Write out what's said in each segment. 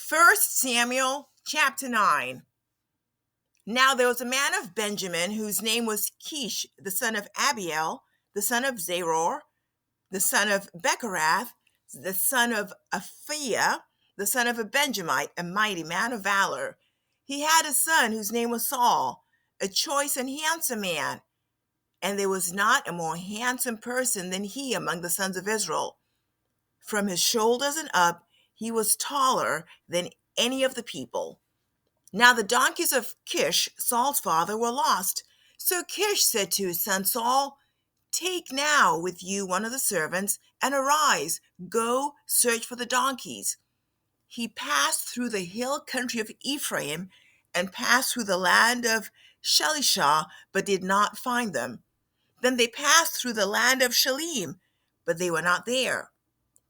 First Samuel chapter 9. Now there was a man of Benjamin whose name was Kish, the son of Abiel, the son of Zeror, the son of Becherath, the son of Aphiah, the son of a Benjamite, a mighty man of valor. He had a son whose name was Saul, a choice and handsome man, and there was not a more handsome person than he among the sons of Israel. From his shoulders and up, he was taller than any of the people. Now the donkeys of Kish, Saul's father, were lost. So Kish said to his son Saul, "Take now with you one of the servants, and arise, go search for the donkeys." He passed through the hill country of Ephraim, and passed through the land of Shalishah, but did not find them. Then they passed through the land of Shalim, but they were not there.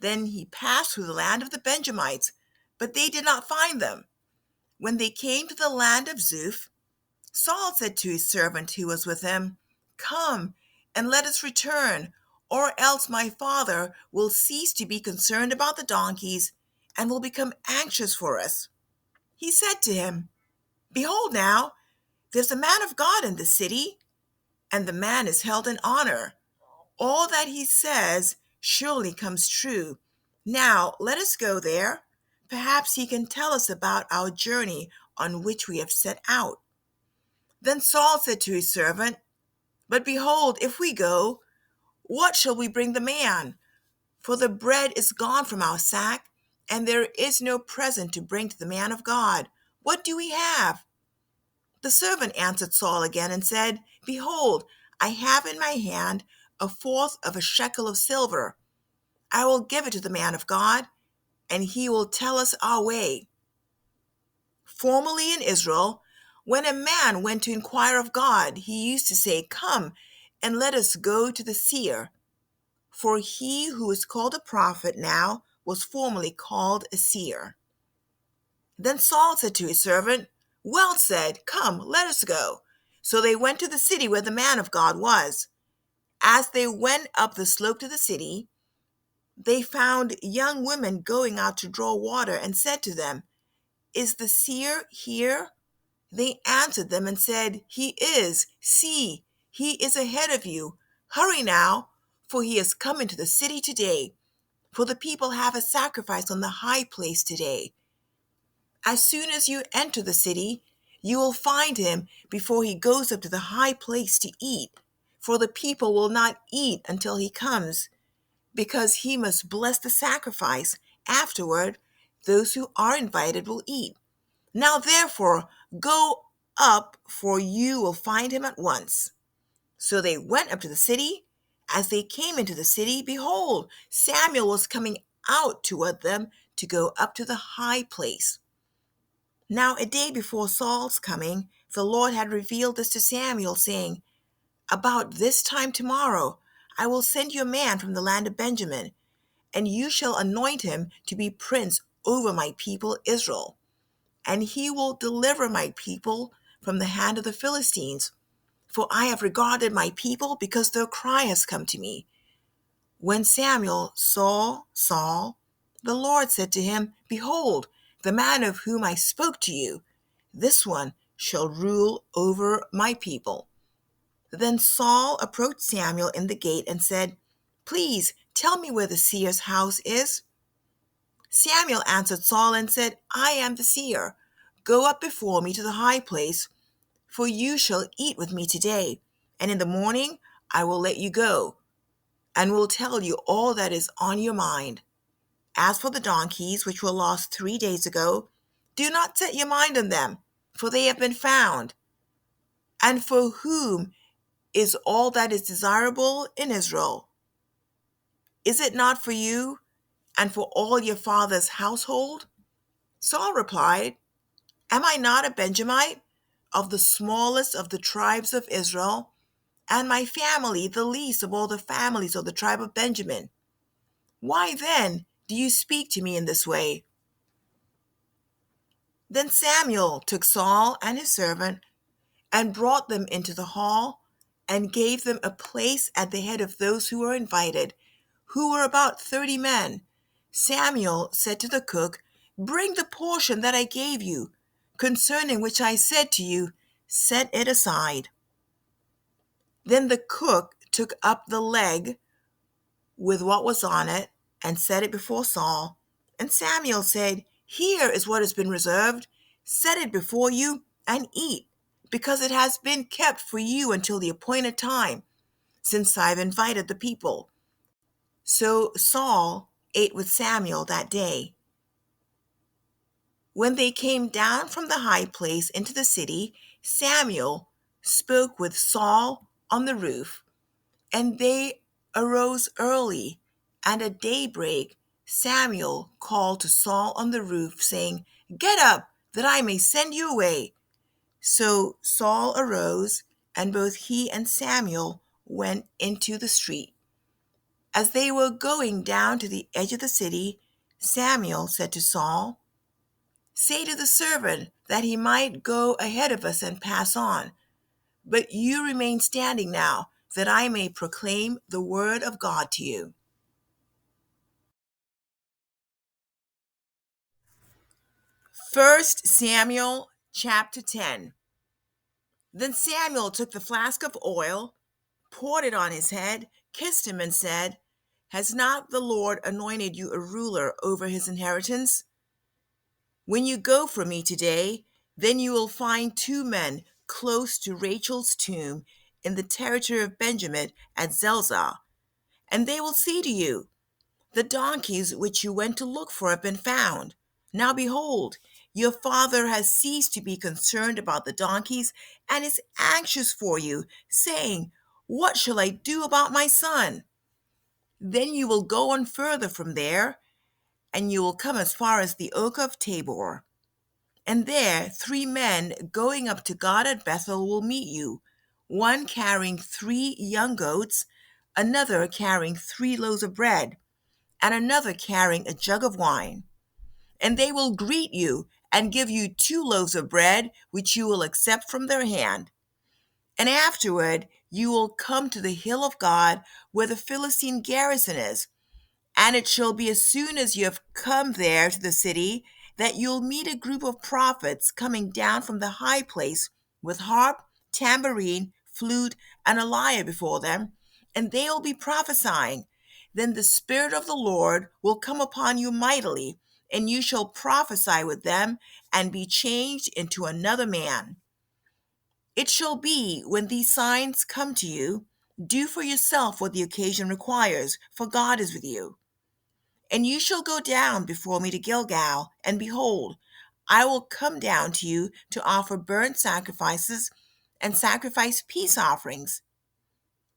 Then he passed through the land of the Benjamites, but they did not find them. When they came to the land of Zuph, Saul said to his servant who was with him, "Come, and let us return, or else my father will cease to be concerned about the donkeys, and will become anxious for us." He said to him, "Behold now, there's a man of God in the city, and the man is held in honor. All that he says surely comes true. Now let us go there. Perhaps he can tell us about our journey on which we have set out." Then Saul said to his servant, "But behold, if we go, what shall we bring the man? For the bread is gone from our sack, and there is no present to bring to the man of God. What do we have?" The servant answered Saul again and said, "Behold, I have in my hand a fourth of a shekel of silver. I will give it to the man of God, and he will tell us our way." Formerly in Israel, when a man went to inquire of God, he used to say, "Come, and let us go to the seer." For he who is called a prophet now was formerly called a seer. Then Saul said to his servant, "Well said, come, let us go." So they went to the city where the man of God was. As they went up the slope to the city, they found young women going out to draw water, and said to them, "Is the seer here?" They answered them and said, "He is. See, he is ahead of you. Hurry now, for he has come into the city today. For the people have a sacrifice on the high place today. As soon as you enter the city, you will find him before he goes up to the high place to eat. For the people will not eat until he comes, because he must bless the sacrifice. Afterward, those who are invited will eat. Now therefore, go up, for you will find him at once." So they went up to the city. As they came into the city, behold, Samuel was coming out toward them to go up to the high place. Now a day before Saul's coming, the Lord had revealed this to Samuel, saying, "About this time tomorrow I will send you a man from the land of Benjamin, and you shall anoint him to be prince over my people Israel. And he will deliver my people from the hand of the Philistines. For I have regarded my people, because their cry has come to me." When Samuel saw Saul, the Lord said to him, "Behold, the man of whom I spoke to you, this one shall rule over my people." Then Saul approached Samuel in the gate and said, "Please tell me where the seer's house is." Samuel answered Saul and said, "I am the seer. Go up before me to the high place, for you shall eat with me today, and in the morning I will let you go, and will tell you all that is on your mind. As for the donkeys, which were lost 3 days ago, do not set your mind on them, for they have been found. And for whom is all that is desirable in Israel? Is it not for you and for all your father's household?" Saul replied, "Am I not a Benjamite, of the smallest of the tribes of Israel, and my family the least of all the families of the tribe of Benjamin? Why then do you speak to me in this way?" Then Samuel took Saul and his servant and brought them into the hall, and gave them a place at the head of those who were invited, who were about 30 men. Samuel said to the cook, Bring the portion that I gave you, concerning which I said to you, set it aside. Then the cook took up the leg with what was on it and set it before Saul. And Samuel said, here is what has been reserved. Set it before you and eat, because it has been kept for you until the appointed time, since I've invited the people. So Saul ate with Samuel that day. When they came down from the high place into the city, Samuel spoke with Saul on the roof, and they arose early, and at daybreak Samuel called to Saul on the roof, saying, get up, that I may send you away. So Saul arose, and both he and Samuel went into the street. As they were going down to the edge of the city, Samuel said to Saul, say to the servant that he might go ahead of us and pass on. But you remain standing now, that I may proclaim the word of God to you. First Samuel chapter 10. Then Samuel took the flask of oil, poured it on his head, kissed him, and said, has not the Lord anointed you a ruler over his inheritance? When you go from me today, then you will find 2 men close to Rachel's tomb in the territory of Benjamin at Zelzah, and they will say to you, the donkeys which you went to look for have been found. Now behold, your father has ceased to be concerned about the donkeys and is anxious for you, saying, what shall I do about my son? Then you will go on further from there, and you will come as far as the oak of Tabor. And there 3 men going up to God at Bethel will meet you, one carrying 3 young goats, another carrying 3 loaves of bread, and another carrying a jug of wine. And they will greet you and give you 2 loaves of bread, which you will accept from their hand. And afterward you will come to the hill of God, where the Philistine garrison is. And it shall be as soon as you have come there to the city, that you'll meet a group of prophets coming down from the high place with harp, tambourine, flute, and a lyre before them, and they'll be prophesying. Then the Spirit of the Lord will come upon you mightily, and you shall prophesy with them and be changed into another man. It shall be when these signs come to you, do for yourself what the occasion requires, for God is with you. And you shall go down before me to Gilgal, and behold, I will come down to you to offer burnt sacrifices and sacrifice peace offerings.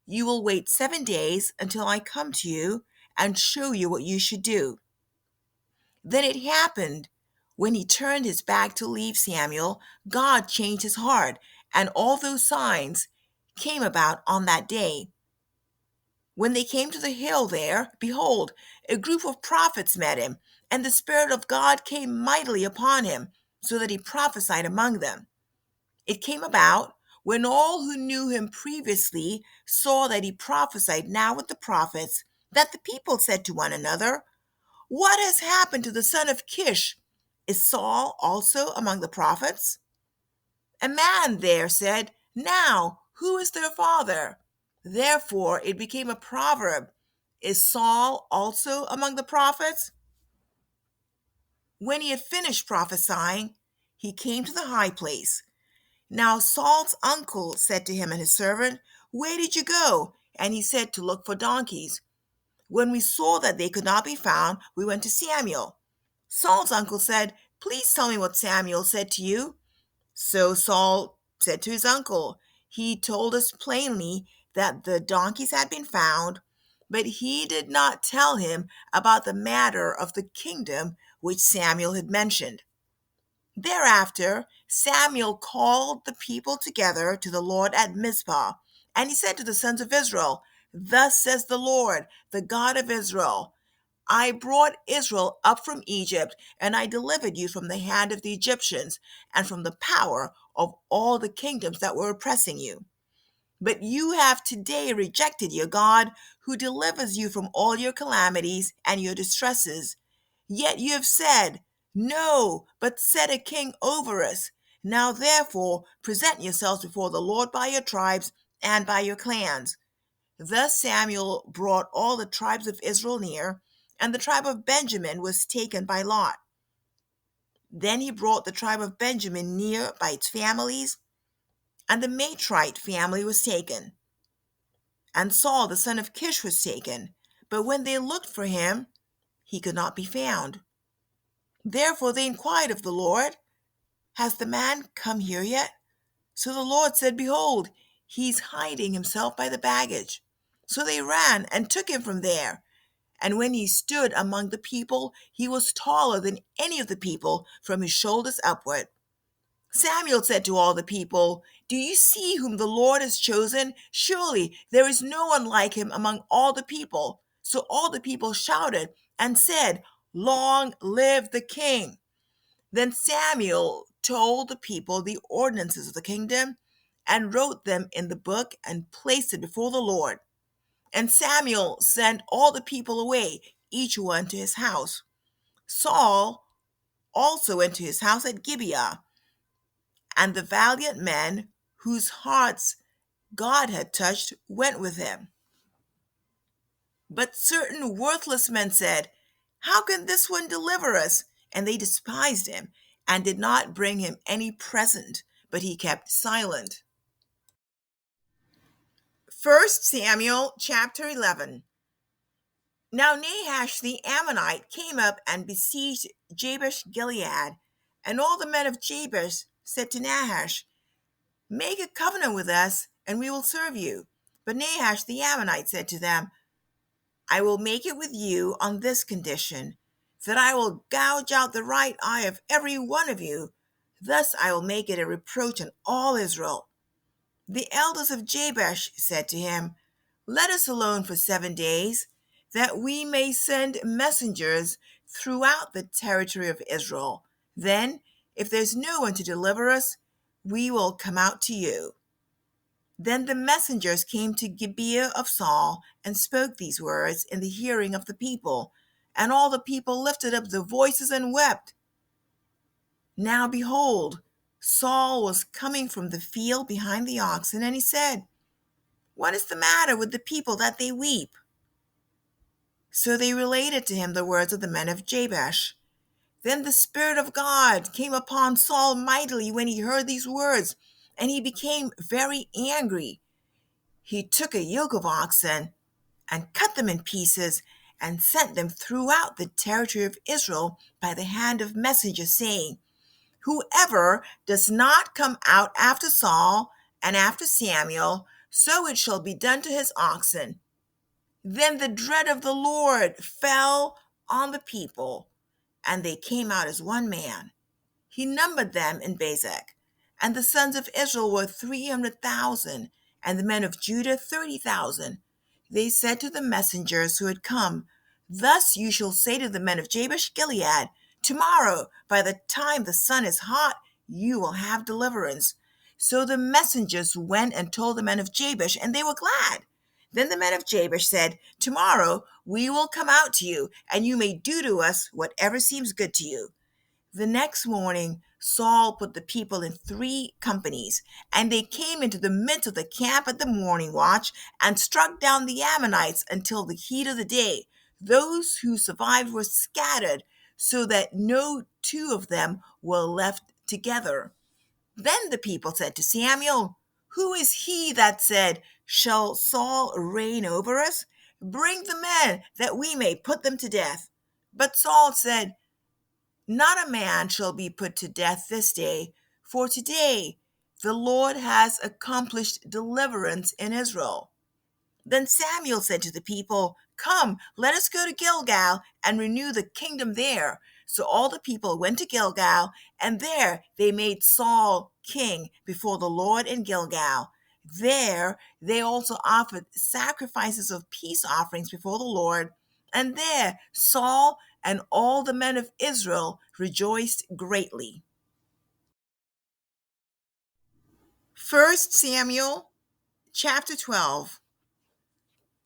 You will wait 7 days until I come to you and show you what you should do. Then it happened, when he turned his back to leave Samuel, God changed his heart, and all those signs came about on that day. When they came to the hill there, behold, a group of prophets met him, and the Spirit of God came mightily upon him, so that he prophesied among them. It came about, when all who knew him previously saw that he prophesied now with the prophets, that the people said to one another, what has happened to the son of Kish? Is Saul also among the prophets? A man there said, now, who is their father? Therefore it became a proverb, is Saul also among the prophets? When he had finished prophesying, he came to the high place. Now Saul's uncle said to him and his servant, where did you go? And he said, to look for donkeys. When we saw that they could not be found, we went to Samuel. Saul's uncle said, please tell me what Samuel said to you. So Saul said to his uncle, he told us plainly that the donkeys had been found, but he did not tell him about the matter of the kingdom which Samuel had mentioned. Thereafter, Samuel called the people together to the Lord at Mizpah, and he said to the sons of Israel, thus says the Lord, the God of Israel, I brought Israel up from Egypt, and I delivered you from the hand of the Egyptians and from the power of all the kingdoms that were oppressing you. But you have today rejected your God, who delivers you from all your calamities and your distresses. Yet you have said, No, but set a king over us. Now therefore present yourselves before the Lord by your tribes and by your clans. Thus Samuel brought all the tribes of Israel near, and the tribe of Benjamin was taken by lot. Then he brought the tribe of Benjamin near by its families, and the Matrite family was taken. And Saul the son of Kish was taken. But when they looked for him, he could not be found. Therefore they inquired of the Lord, has the man come here yet? So the Lord said, behold, he's hiding himself by the baggage. So they ran and took him from there. And when he stood among the people, he was taller than any of the people from his shoulders upward. Samuel said to all the people, do you see whom the Lord has chosen? Surely there is no one like him among all the people. So all the people shouted and said, long live the king. Then Samuel told the people the ordinances of the kingdom and wrote them in the book and placed it before the Lord. And Samuel sent all the people away, each one to his house. Saul also went to his house at Gibeah, and the valiant men whose hearts God had touched went with him. But certain worthless men said, how can this one deliver us? And they despised him and did not bring him any present, but he kept silent. 1 Samuel chapter 11. Now Nahash the Ammonite came up and besieged Jabesh Gilead, and all the men of Jabesh said to Nahash, make a covenant with us, and we will serve you. But Nahash the Ammonite said to them, I will make it with you on this condition, that I will gouge out the right eye of every one of you. Thus I will make it a reproach on all Israel. The elders of Jabesh said to him, let us alone for 7 days, that we may send messengers throughout the territory of Israel. Then, if there's no one to deliver us, we will come out to you. Then the messengers came to Gibeah of Saul and spoke these words in the hearing of the people. And all the people lifted up their voices and wept. Now behold, Saul was coming from the field behind the oxen, and he said, what is the matter with the people that they weep? So they related to him the words of the men of Jabesh. Then the Spirit of God came upon Saul mightily when he heard these words, and he became very angry. He took a yoke of oxen and cut them in pieces and sent them throughout the territory of Israel by the hand of messengers, saying, whoever does not come out after Saul and after Samuel, so it shall be done to his oxen. Then the dread of the Lord fell on the people, and they came out as one man. He numbered them in Bezek, and the sons of Israel were 300,000, and the men of Judah 30,000. They said to the messengers who had come, thus you shall say to the men of Jabesh Gilead, tomorrow, by the time the sun is hot, you will have deliverance. So the messengers went and told the men of Jabesh, and they were glad. Then the men of Jabesh said, tomorrow we will come out to you, and you may do to us whatever seems good to you. The next morning, Saul put the people in 3 companies, and they came into the midst of the camp at the morning watch and struck down the Ammonites until the heat of the day. Those who survived were scattered, so that no 2 of them were left together. Then the people said to Samuel, who is he that said, shall Saul reign over us? Bring the men, that we may put them to death. But Saul said, not a man shall be put to death this day, for today the Lord has accomplished deliverance in Israel. Then Samuel said to the people, come, let us go to Gilgal and renew the kingdom there. So all the people went to Gilgal, and there they made Saul king before the Lord in Gilgal. There they also offered sacrifices of peace offerings before the Lord. And there Saul and all the men of Israel rejoiced greatly. 1 Samuel chapter 12.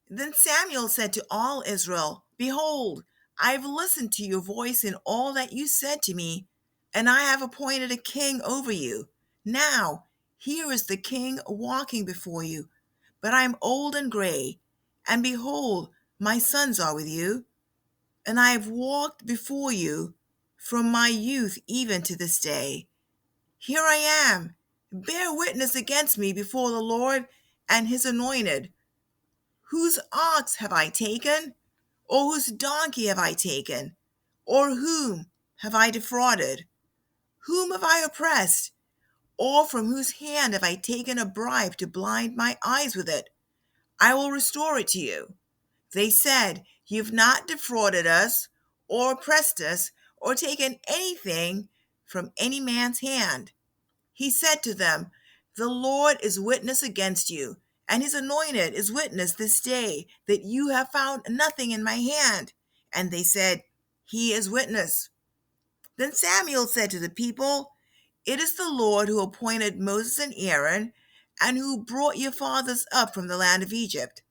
Then Samuel said to all Israel, behold, I've listened to your voice in all that you said to me, and I have appointed a king over you. Now, here is the king walking before you, but I am old and gray, and behold, my sons are with you, and I have walked before you from my youth even to this day. Here I am. Bear witness against me before the Lord and his anointed. Whose ox have I taken? Or whose donkey have I taken? Or whom have I defrauded? Whom have I oppressed? Or from whose hand have I taken a bribe to blind my eyes with it? I will restore it to you. They said, You've not defrauded us, or oppressed us, or taken anything from any man's hand. He said to them, The Lord is witness against you, and his anointed is witness this day, that you have found nothing in my hand. And they said, He is witness. Then Samuel said to the people, It is the Lord who appointed Moses and Aaron, and who brought your fathers up from the land of Egypt.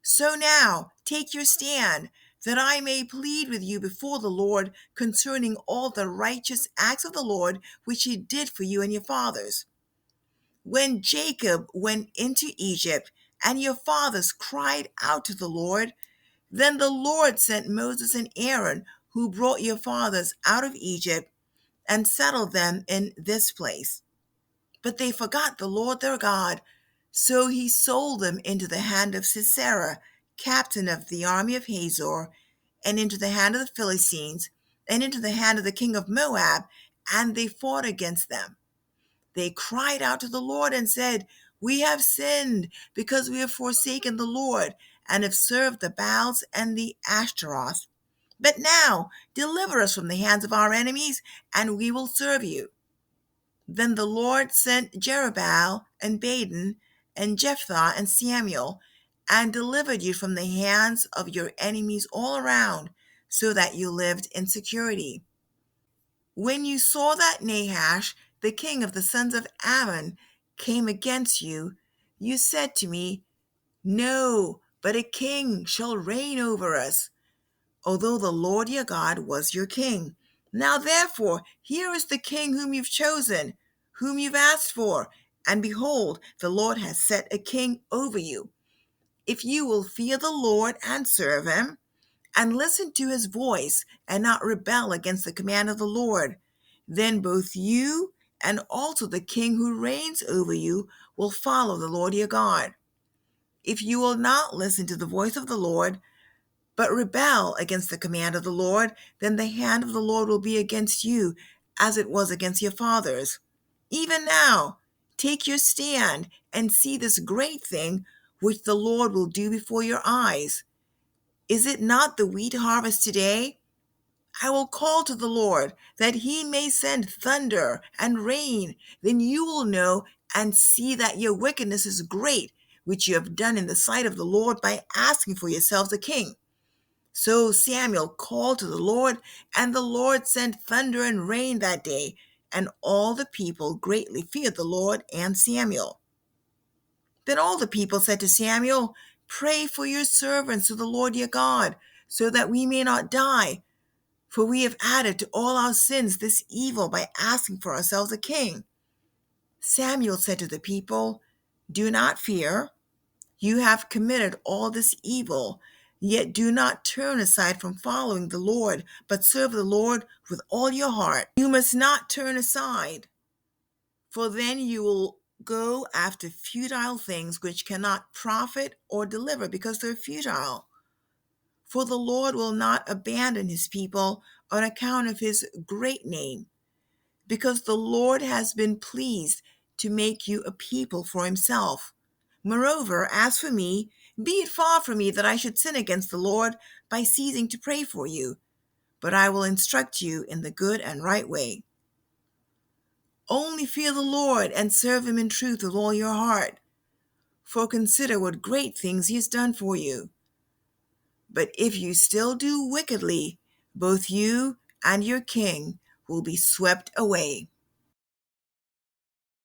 So now take your stand, that I may plead with you before the Lord concerning all the righteous acts of the Lord which he did for you and your fathers. When Jacob went into Egypt, and your fathers cried out to the Lord, then the Lord sent Moses and Aaron, who brought your fathers out of Egypt, and settled them in this place. But they forgot the Lord their God, so he sold them into the hand of Sisera, captain of the army of Hazor, and into the hand of the Philistines, and into the hand of the king of Moab, and they fought against them. They cried out to the Lord and said, We have sinned, because we have forsaken the Lord, and have served the Baals and the Ashtaroth. But now deliver us from the hands of our enemies, and we will serve you. Then the Lord sent Jerubbaal and Baden and Jephthah and Samuel, and delivered you from the hands of your enemies all around, so that you lived in security. When you saw that Nahash, the king of the sons of Ammon, came against you, you said to me, No, but a king shall reign over us, although the Lord your God was your king. Now therefore, here is the king whom you've chosen, whom you've asked for, and behold, the Lord has set a king over you. If you will fear the Lord and serve him, and listen to his voice, and not rebel against the command of the Lord, then both you and also the king who reigns over you will follow the Lord your God. If you will not listen to the voice of the Lord, but rebel against the command of the Lord, then the hand of the Lord will be against you, as it was against your fathers. Even now, take your stand and see this great thing which the Lord will do before your eyes. Is it not the wheat harvest today? I will call to the Lord, that he may send thunder and rain. Then you will know and see that your wickedness is great, which you have done in the sight of the Lord by asking for yourselves a king. So Samuel called to the Lord, and the Lord sent thunder and rain that day, and all the people greatly feared the Lord and Samuel. Then all the people said to Samuel, Pray for your servants to the Lord your God, so that we may not die, for we have added to all our sins this evil by asking for ourselves a king. Samuel said to the people, Do not fear. You have committed all this evil, yet do not turn aside from following the Lord, but serve the Lord with all your heart. You must not turn aside, for then you will go after futile things which cannot profit or deliver, because they're futile. For the Lord will not abandon his people on account of his great name, because the Lord has been pleased to make you a people for himself. Moreover, as for me, be it far from me that I should sin against the Lord by ceasing to pray for you, but I will instruct you in the good and right way. Only fear the Lord and serve him in truth with all your heart, for consider what great things he has done for you. But if you still do wickedly, both you and your king will be swept away.